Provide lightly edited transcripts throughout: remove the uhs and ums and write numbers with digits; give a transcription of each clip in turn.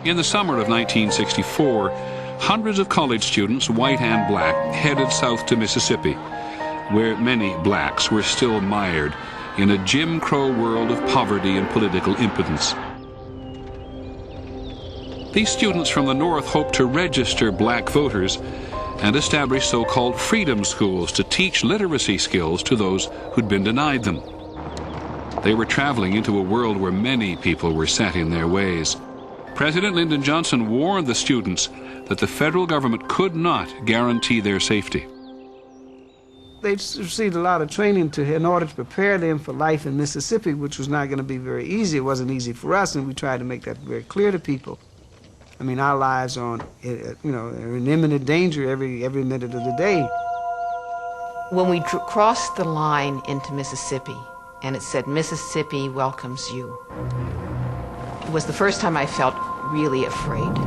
In the summer of 1964, hundreds of college students, white and black, headed south to Mississippi, where many blacks were still mired in a Jim Crow world of poverty and political impotence. These students from the North hoped to register black voters and establish so-called freedom schools to teach literacy skills to those who'd been denied them. They were traveling into a world where many people were set in their ways. President Lyndon Johnson warned the students that the federal government could not guarantee their safety. They received a lot of training in order to prepare them for life in Mississippi, which was not going to be very easy. It wasn't easy for us, and we tried to make that very clear to people. I mean, our lives are are in imminent danger every minute of the day. When we crossed the line into Mississippi, and it said, "Mississippi welcomes you," it was the first time I felt really afraid.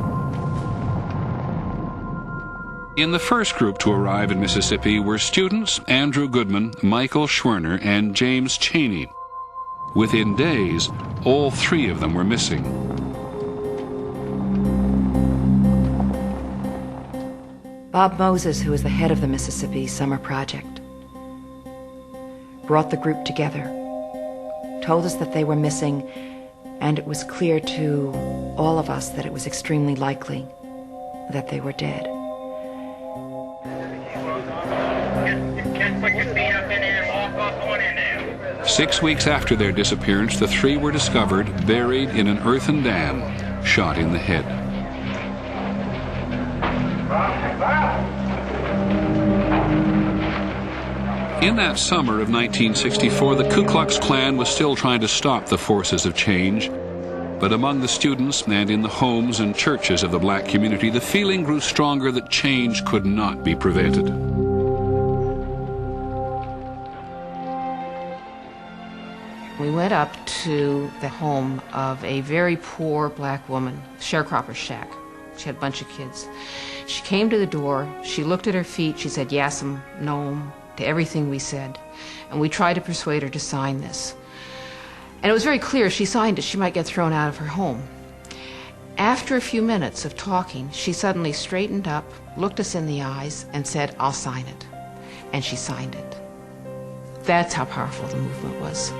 In the first group to arrive in Mississippi were students Andrew Goodman, Michael Schwerner, and James Chaney. Within days, all three of them were missing. Bob Moses, who was the head of the Mississippi Summer Project, brought the group together, told us that they were missing, and it was clear to all of us that it was extremely likely that they were dead. Put your feet up in there and walk up on in there. 6 weeks after their disappearance, the three were discovered buried in an earthen dam, shot in the head. In that summer of 1964, the Ku Klux Klan was still trying to stop the forces of change. But among the students and in the homes and churches of the black community, the feeling grew stronger that change could not be prevented. We went up to the home of a very poor black woman, sharecropper's shack. She had a bunch of kids. She came to the door, she looked at her feet, she said, "Yassam, Noam," to everything we said. And we tried to persuade her to sign this. And it was very clear if she signed it, she might get thrown out of her home. After a few minutes of talking, she suddenly straightened up, looked us in the eyes, and said, "I'll sign it." And she signed it. That's how powerful the movement was.